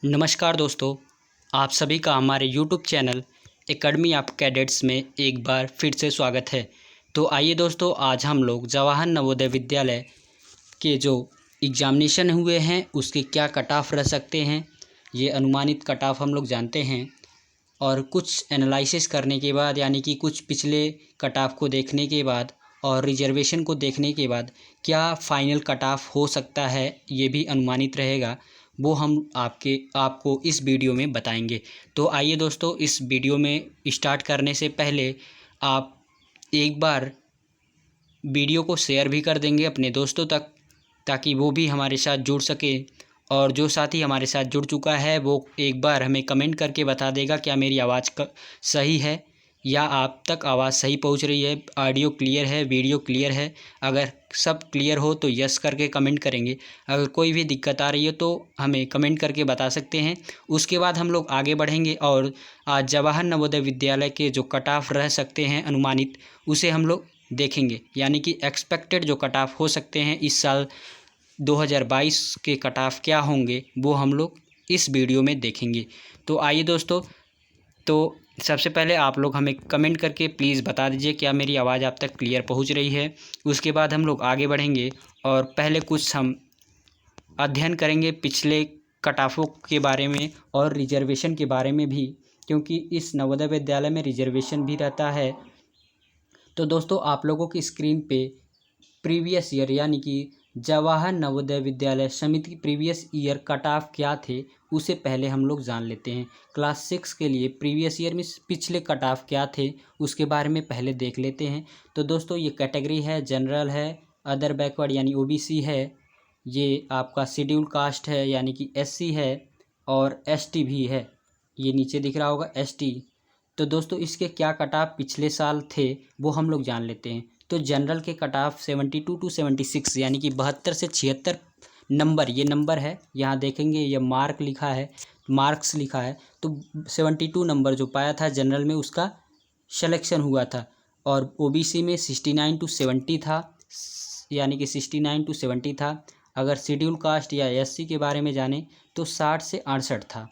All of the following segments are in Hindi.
नमस्कार दोस्तों, आप सभी का हमारे YouTube channel academy of cadets में एक बार फिर से स्वागत है। तो आइए दोस्तों, आज हम लोग जवाहर नवोदय विद्यालय के जो एग्ज़ामिनेशन हुए हैं उसके क्या कट ऑफ रह सकते हैं, ये अनुमानित कट ऑफ हम लोग जानते हैं। और कुछ एनालिसिस करने के बाद, यानी कि कुछ पिछले कट ऑफ को देखने के बाद और रिजर्वेशन को देखने के बाद क्या फ़ाइनल कट ऑफ हो सकता है, ये भी अनुमानित रहेगा। वो हम आपको इस वीडियो में बताएंगे। तो आइए दोस्तों, इस वीडियो में स्टार्ट करने से पहले आप एक बार वीडियो को शेयर भी कर देंगे अपने दोस्तों तक, ताकि वो भी हमारे साथ जुड़ सके। और जो साथी हमारे साथ जुड़ चुका है वो एक बार हमें कमेंट करके बता देगा क्या मेरी आवाज़ सही है या आप तक आवाज़ सही पहुंच रही है, ऑडियो क्लियर है, वीडियो क्लियर है। अगर सब क्लियर हो तो यस करके कमेंट करेंगे। अगर कोई भी दिक्कत आ रही है तो हमें कमेंट करके बता सकते हैं। उसके बाद हम लोग आगे बढ़ेंगे और आज जवाहर नवोदय विद्यालय के जो कट ऑफ रह सकते हैं अनुमानित, उसे हम लोग देखेंगे। यानी कि एक्सपेक्टेड जो कट ऑफ हो सकते हैं इस साल 2022 के कट ऑफ क्या होंगे, वो हम लोग इस वीडियो में देखेंगे। तो आइए दोस्तों, तो सबसे पहले आप लोग हमें कमेंट करके प्लीज़ बता दीजिए क्या मेरी आवाज़ आप तक क्लियर पहुंच रही है। उसके बाद हम लोग आगे बढ़ेंगे और पहले कुछ हम अध्ययन करेंगे पिछले कट ऑफों के बारे में और रिजर्वेशन के बारे में भी, क्योंकि इस नवोदय विद्यालय में रिजर्वेशन भी रहता है। तो दोस्तों, आप लोगों की स्क्रीन पे प्रीवियस ईयर यानी कि जवाहर नवोदय विद्यालय समिति प्रीवियस ईयर कट ऑफ क्या थे उसे पहले हम लोग जान लेते हैं। क्लास 6 के लिए प्रीवियस ईयर में पिछले कट ऑफ क्या थे उसके बारे में पहले देख लेते हैं। तो दोस्तों, ये कैटेगरी है, जनरल है, अदर बैकवर्ड यानी ओबीसी है, ये आपका शेड्यूल कास्ट है यानी कि एससी है, और एसटी भी है, ये नीचे दिख रहा होगा एसटी। तो दोस्तों, इसके क्या कट ऑफ पिछले साल थे वो हम लोग जान लेते हैं। तो जनरल के कट ऑफ 72 to 76 यानी कि 72 से 76 नंबर, ये नंबर है, यहाँ देखेंगे ये मार्क लिखा है, मार्क्स लिखा है। तो 72 नंबर जो पाया था जनरल में उसका सिलेक्शन हुआ था। और ओबीसी में 69 to 70 था, यानी कि 69 to 70 था। अगर शेड्यूल कास्ट या एससी के बारे में जाने तो 60 से 68 था।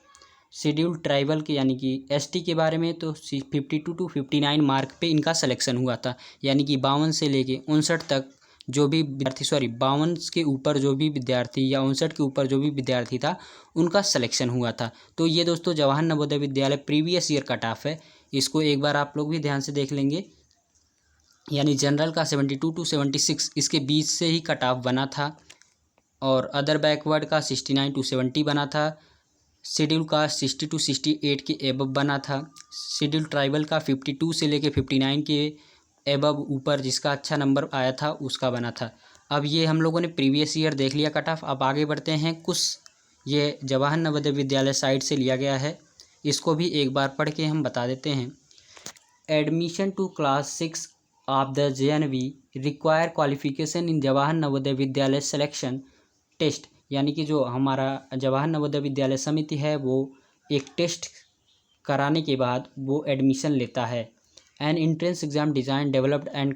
शेड्यूल ट्राइबल के यानी कि एसटी के बारे में तो 52 to 59 मार्क पे इनका सिलेक्शन हुआ था। यानी कि 52 से लेके 59 तक जो भी विद्यार्थी, 52 के ऊपर जो भी विद्यार्थी या 59 के ऊपर जो भी विद्यार्थी था उनका सिलेक्शन हुआ था। तो ये दोस्तों जवाहर नवोदय विद्यालय प्रीवियस ईयर कट ऑफ है, इसको एक बार आप लोग भी ध्यान से देख लेंगे। यानी जनरल का 72 to 76 इसके बीच से ही कट ऑफ बना था, और अदर बैकवर्ड का 69 to 70 बना था। शेड्यूल का 60 to 68 के एबव बना था। शेड्यूल ट्राइबल का 52 से लेके 59 के एबव ऊपर जिसका अच्छा नंबर आया था उसका बना था। अब ये हम लोगों ने प्रीवियस ईयर देख लिया कट ऑफ। अब आगे बढ़ते हैं, कुछ ये जवाहर नवोदय विद्यालय साइट से लिया गया है, इसको भी एक बार पढ़ के हम बता देते हैं। Admission to class 6 of the JNV require qualification in Jawahar Navodaya Vidyalaya selection test. यानी कि जो हमारा जवाहर नवोदय विद्यालय समिति है वो एक टेस्ट कराने के बाद वो एडमिशन लेता है। N entrance exam design developed and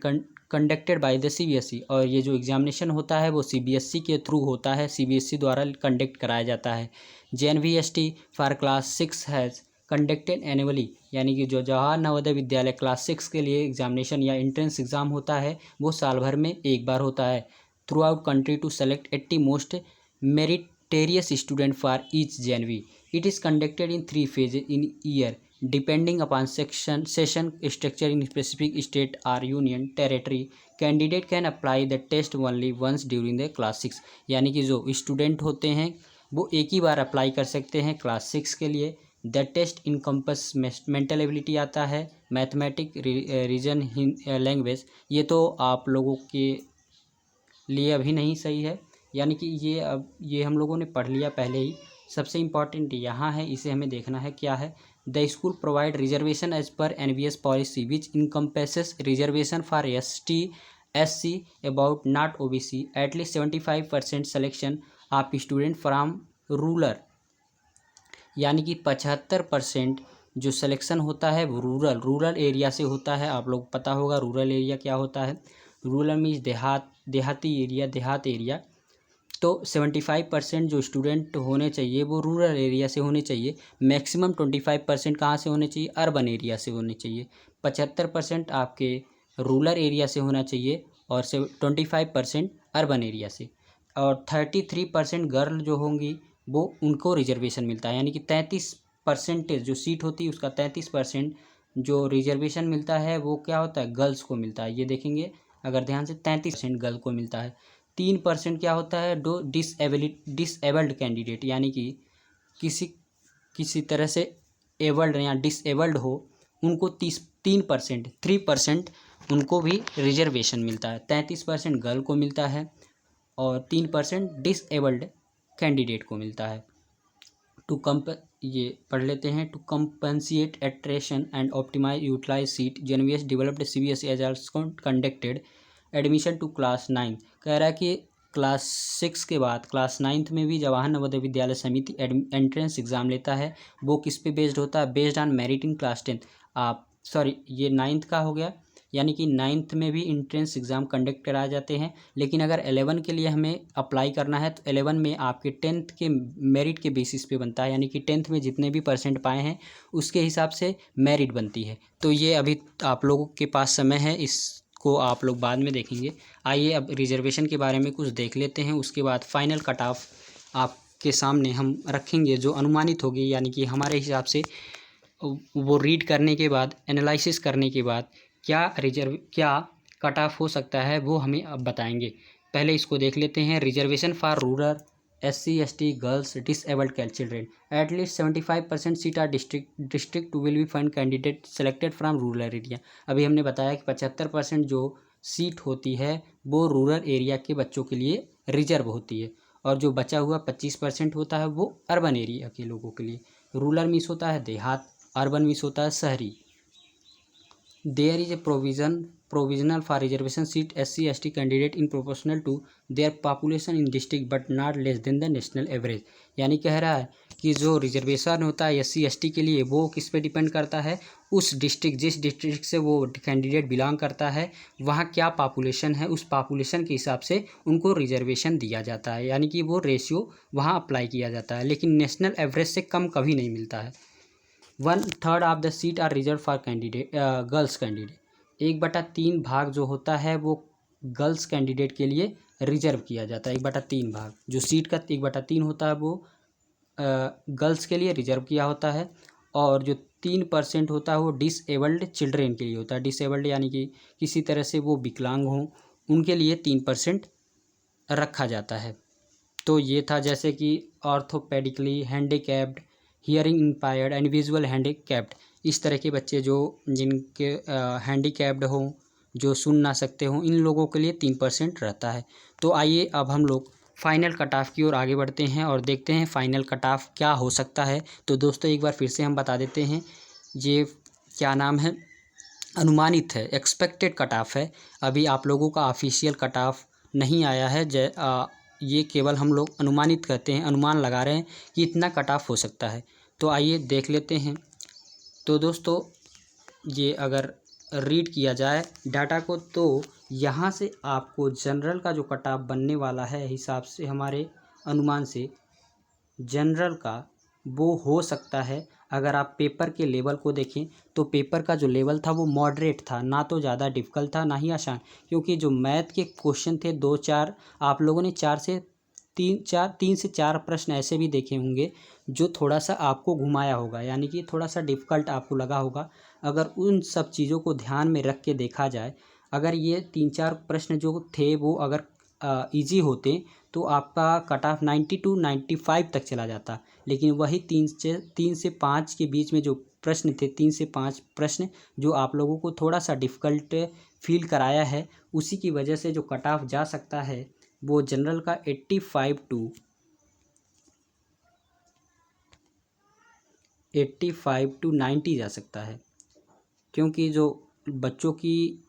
conducted by the CBSE। और ये जो एग्ज़ामिनेशन होता है वो CBSE के थ्रू होता है, CBSE द्वारा कंडक्ट कराया जाता है। JNVST for class 6 has conducted annually. यानी कि जो जवाहर नवोदय विद्यालय क्लास 6 के लिए एग्ज़ामिनेशन या एंट्रेंस एग्ज़ाम होता है वो साल भर में एक बार होता है, throughout country to select 80 most meritorious student for each JNV. It is conducted in 3 phases in year, depending upon session structure in specific state or union territory. Candidate can apply the test only once during the class 6। यानी कि जो स्टूडेंट होते हैं वो एक ही बार अप्लाई कर सकते हैं क्लास 6 के लिए। The test encompass mental ability आता है, मैथमेटिक, रीजन, लैंग्वेज। ये तो आप लोगों के लिए अभी नहीं सही है, यानी कि ये हम लोगों ने पढ़ लिया पहले ही। सबसे इम्पॉर्टेंट यहाँ है, इसे हमें देखना है क्या है। The school provide reservation as per NVS policy which encompasses reservation for ST SC about not OBC at least 75% selection of student from rural. यानी कि 75% जो सिलेक्शन होता है वो रूरल एरिया से होता है। आप लोग पता होगा रूरल एरिया क्या होता है। रूरल मीन्स देहात एरिया। तो 75% जो स्टूडेंट होने चाहिए वो रूरल एरिया से होने चाहिए। मैक्सिमम 25% कहाँ से होने चाहिए, अर्बन एरिया से होने चाहिए। 75% आपके रूरल एरिया से होना चाहिए और 25% अर्बन एरिया से। और 33% गर्ल जो होंगी वो उनको रिजर्वेशन मिलता है, यानी कि 33% जो सीट होती है उसका 33% जो रिजर्वेशन मिलता है वो क्या होता है, गर्ल्स को मिलता है। ये देखेंगे अगर ध्यान से, 33% गर्ल को मिलता है। 3% क्या होता है, दो डिसएबल्ड कैंडिडेट, यानी कि किसी किसी तरह से एबल्ड या डिसएबल्ड हो, उनको 3% उनको भी रिजर्वेशन मिलता है। 33% गर्ल को मिलता है और 3% डिसएबल्ड कैंडिडेट को मिलता है। ये पढ़ लेते हैं। To compensate attrition and optimise utilise seat, JNVS developed CBSE as also conducted admission to class 9। कह रहा है कि क्लास 6 के बाद क्लास 9th में भी जवाहर नवोदय विद्यालय समिति एंट्रेंस एग्ज़ाम लेता है। वो किस पे बेस्ड होता है, based on merit in class 10। ये 9th का हो गया, यानी कि 9th में भी इंट्रेंस एग्ज़ाम कंडक्ट कराए जाते हैं। लेकिन अगर 11 के लिए हमें अप्लाई करना है तो 11 में आपके 10th के मेरिट के बेसिस पे बनता है, यानी कि 10th में जितने भी परसेंट पाए हैं उसके हिसाब से मेरिट बनती है। तो ये अभी आप लोगों के पास समय है, इसको आप लोग बाद में देखेंगे। आइए अब रिजर्वेशन के बारे में कुछ देख लेते हैं, उसके बाद फाइनल कट ऑफ आपके सामने हम रखेंगे जो अनुमानित होगी, यानी कि हमारे हिसाब से वो रीड करने के बाद, एनालिसिस करने के बाद क्या कट ऑफ हो सकता है वो हमें अब बताएंगे। पहले इसको देख लेते हैं। Reservation for rural SC ST girls disabled children at least 75% seat are district will be find candidate selected from rural area. अभी हमने बताया कि 75% जो सीट होती है वो रूरल एरिया के बच्चों के लिए रिजर्व होती है, और जो बचा हुआ 25% होता है वो अर्बन एरिया के लोगों के लिए। रूरल मिस होता है देहात, अर्बन मिस होता है शहरी। There is a provisional for reservation seat SC ST candidate in proportional to their population in district but not less than the national average. यानी कह रहा है कि जो रिजर्वेशन होता है SC ST के लिए वो किस पे डिपेंड करता है, उस डिस्ट्रिक्ट, जिस डिस्ट्रिक्ट से वो कैंडिडेट बिलोंग करता है वहाँ क्या पॉपुलेशन है, उस पॉपुलेशन के हिसाब से उनको रिजर्वेशन दिया जाता है, यानी कि वो रेशियो वहाँ अप्लाई किया जाता है। लेकिन नेशनल एवरेज से कम कभी नहीं मिलता है। 1/3 of the seat are reserve for girls candidate. 1/3 भाग जो होता है वो गर्ल्स कैंडिडेट के लिए रिजर्व किया जाता है। 1/3 भाग जो सीट का 1/3 होता है वो गर्ल्स के लिए रिजर्व किया होता है, और जो 3% होता है वो डिसेबल्ड चिल्ड्रेन के लिए होता है। डिसेबल्ड यानी कि किसी तरह से वो विकलांग हों, उनके लिए 3% रखा जाता है। तो ये था जैसे कि orthopaedically handicapped, hearing impaired and visual handicapped, इस तरह के बच्चे जो जिनके हैंडीकैप्ड हों, जो सुन ना सकते हों, इन लोगों के लिए 3% रहता है। तो आइए अब हम लोग फाइनल कट ऑफ की ओर आगे बढ़ते हैं और देखते हैं फाइनल कट ऑफ क्या हो सकता है। तो दोस्तों एक बार फिर से हम बता देते हैं, ये क्या नाम है, अनुमानित है, एक्सपेक्टेड कट ऑफ है। अभी आप लोगों का ऑफिशियल कट ऑफ नहीं आया है। ये केवल हम लोग अनुमानित करते हैं, अनुमान लगा रहे हैं कि इतना कट ऑफ हो सकता है। तो आइए देख लेते हैं। तो दोस्तों ये अगर रीड किया जाए डाटा को, तो यहाँ से आपको जनरल का जो कट ऑफ बनने वाला है, हिसाब से हमारे अनुमान से जनरल का वो हो सकता है, अगर आप पेपर के लेवल को देखें तो पेपर का जो लेवल था वो मॉडरेट था, ना तो ज़्यादा डिफ़िकल्ट था ना ही आसान। क्योंकि जो मैथ के क्वेश्चन थे 2-4, आप लोगों ने 3 से 4 प्रश्न ऐसे भी देखे होंगे जो थोड़ा सा आपको घुमाया होगा, यानी कि थोड़ा सा डिफ़िकल्ट आपको लगा होगा। अगर उन सब चीज़ों को ध्यान में रख के देखा जाए, अगर ये 3-4 प्रश्न जो थे वो अगर ईजी होते तो आपका कट ऑफ 90 to 95 तक चला जाता। लेकिन वही 3 से 5 के बीच में जो प्रश्न थे, 3 से 5 प्रश्न जो आप लोगों को थोड़ा सा डिफ़िकल्ट फील कराया है, उसी की वजह से जो कट ऑफ जा सकता है वो जनरल का 85 to 90 जा सकता है। क्योंकि जो बच्चों की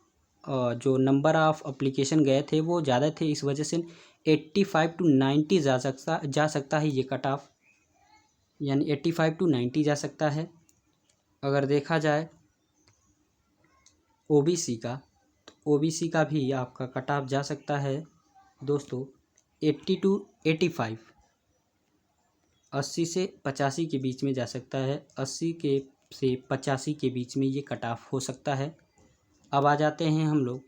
जो नंबर ऑफ़ एप्लीकेशन गए थे वो ज़्यादा थे, इस वजह से 85 to 90 जा सकता है ये कट ऑफ, यानी 85 to 90 जा सकता है। अगर देखा जाए OBC का, तो OBC का भी आपका कट ऑफ जा सकता है दोस्तों 80 टू 85, 80 से 85 के बीच में जा सकता है। 80 के से 85 के बीच में ये कट ऑफ हो सकता है। अब आ जाते हैं हम लोग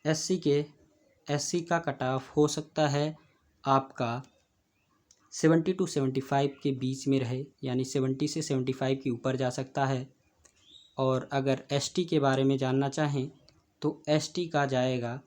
एससी का कट ऑफ हो सकता है आपका 70 टू 75 के बीच में रहे, यानी 70 से 75 के ऊपर जा सकता है। और अगर एसटी के बारे में जानना चाहें तो एसटी का जाएगा,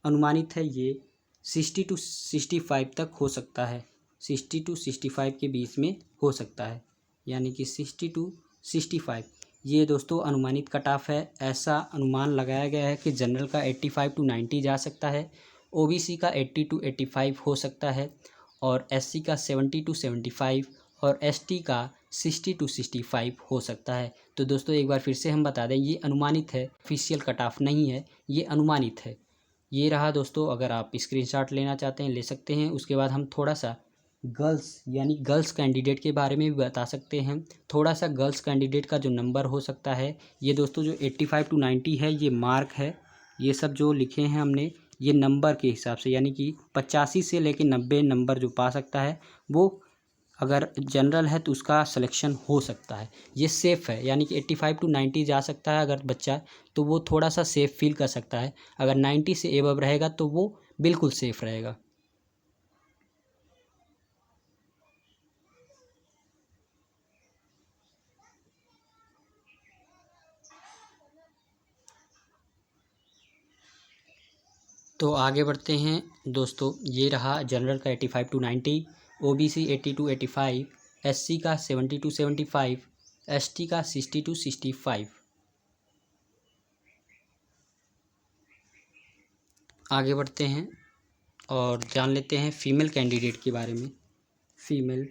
अनुमानित है ये 60 टू 65 तक हो सकता है। 60 टू 65 के बीच में हो सकता है, यानी कि 60 टू 65 ये दोस्तों अनुमानित कट ऑफ है। ऐसा अनुमान लगाया गया है कि जनरल का 85 टू 90 जा सकता है, ओबीसी का 80 टू 85 हो सकता है, और एससी का 70 टू 75 और एसटी का 60 टू 65 हो सकता है। तो दोस्तों एक बार फिर से हम बता दें, ये अनुमानित है, ऑफिशियल कट ऑफ नहीं है, ये अनुमानित है। ये रहा दोस्तों, अगर आप स्क्रीनशॉट लेना चाहते हैं ले सकते हैं। उसके बाद हम थोड़ा सा गर्ल्स कैंडिडेट के बारे में भी बता सकते हैं। थोड़ा सा गर्ल्स कैंडिडेट का जो नंबर हो सकता है, ये दोस्तों जो 85 टू 90 है ये मार्क है। ये सब जो लिखे हैं हमने ये नंबर के हिसाब से, यानी कि 85 से लेकर 90 नंबर जो पा सकता है वो अगर जनरल है तो उसका सिलेक्शन हो सकता है। ये सेफ़ है, यानी कि 85 टू 90 जा सकता है अगर बच्चा, तो वो थोड़ा सा सेफ़ फील कर सकता है। अगर 90 से एबव रहेगा तो वो बिल्कुल सेफ़ रहेगा। तो आगे बढ़ते हैं दोस्तों, ये रहा जनरल का 85 टू 90, ओबीसी 80 टू 85, एससी का 70 टू 75, एसटी का 60 टू 65। आगे बढ़ते हैं और जान लेते हैं फीमेल कैंडिडेट के बारे में। फीमेल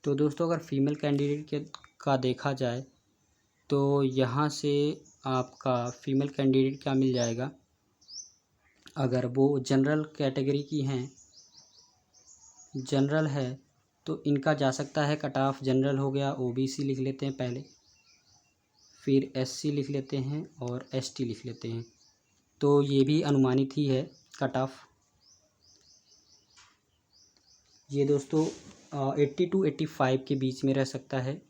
तो दोस्तों अगर फीमेल कैंडिडेट का देखा जाए तो यहाँ से आपका फीमेल कैंडिडेट क्या मिल जाएगा, अगर वो जनरल कैटेगरी की हैं, जनरल है तो इनका जा सकता है कट ऑफ। जनरल हो गया, ओबीसी लिख लेते हैं पहले, फिर एससी लिख लेते हैं और एसटी लिख लेते हैं। तो ये भी अनुमानित ही है कट ऑफ। ये दोस्तों 80 टू 85 के बीच में रह सकता है।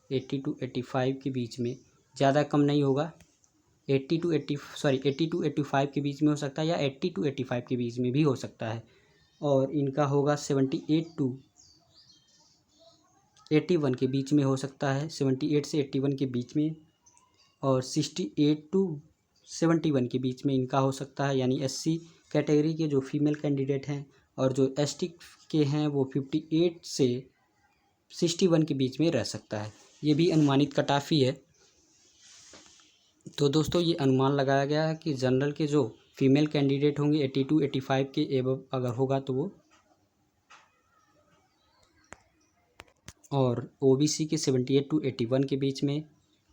80 टू 85 के बीच में, ज़्यादा कम नहीं होगा। 80 टू 85 के बीच में हो सकता है, या 80 टू 85 के बीच में भी हो सकता है। और इनका होगा 78 टू 81 के बीच में हो सकता है, 78 से 81 के बीच में, और 68 टू 71 के बीच में इनका हो सकता है। यानी एससी कैटेगरी के जो फीमेल कैंडिडेट हैं और जो एसटी के हैं वो 58 से 61 के बीच में रह सकता है। ये भी अनुमानित कट ऑफ ही है। तो दोस्तों ये अनुमान लगाया गया है कि जनरल के जो फीमेल कैंडिडेट होंगे 80 टू 85 के एबव अगर होगा तो वो, और ओबीसी के 78 टू 81 के बीच में,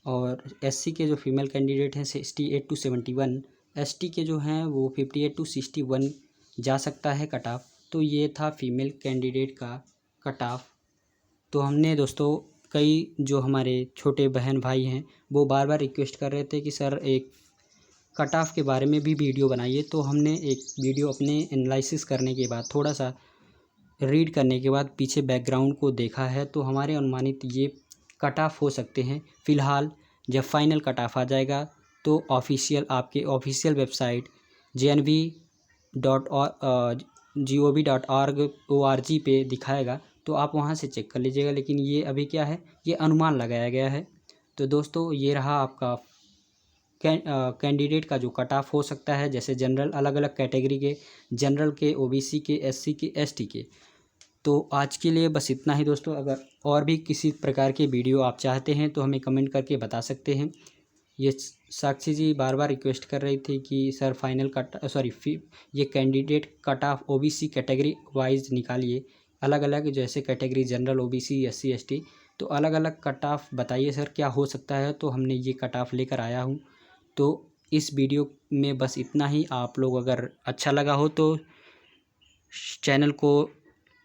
और एससी के जो फीमेल कैंडिडेट हैं 68 टू 71, एसटी के जो हैं वो 58 टू 61 जा सकता है कट ऑफ। तो ये था फीमेल कैंडिडेट का कट ऑफ। तो हमने दोस्तों कई जो हमारे छोटे बहन भाई हैं वो बार बार रिक्वेस्ट कर रहे थे कि सर एक कट ऑफ के बारे में भी वीडियो बनाइए। तो हमने एक वीडियो अपने एनालिसिस करने के बाद, थोड़ा सा रीड करने के बाद पीछे बैकग्राउंड को देखा है, तो हमारे अनुमानित ये कट ऑफ हो सकते हैं। फ़िलहाल जब फाइनल कट ऑफ आ जाएगा तो आपके ऑफिशियल वेबसाइट JNV.gov.org पे दिखाएगा, तो आप वहाँ से चेक कर लीजिएगा। लेकिन ये अभी क्या है, ये अनुमान लगाया गया है। तो दोस्तों ये रहा आपका कैंडिडेट का जो कट ऑफ हो सकता है, जैसे जनरल, अलग अलग कैटेगरी के, जनरल के, ओबीसी के, एससी के, एसटी के। तो आज के लिए बस इतना ही दोस्तों। अगर और भी किसी प्रकार के वीडियो आप चाहते हैं तो हमें कमेंट करके बता सकते हैं। ये साक्षी जी बार बार रिक्वेस्ट कर रही थी कि सर फाइनल ये candidate cut off OBC category wise निकालिए, अलग अलग, जैसे category general, OBC, SC, ST, तो अलग अलग कट ऑफ बताइए सर क्या हो सकता है। तो हमने ये कट ऑफ लेकर आया हूँ। तो इस वीडियो में बस इतना ही। आप लोग अगर अच्छा लगा हो तो चैनल को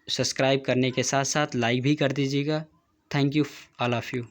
सब्सक्राइब करने के साथ साथ लाइक भी कर दीजिएगा। Thank you all of you.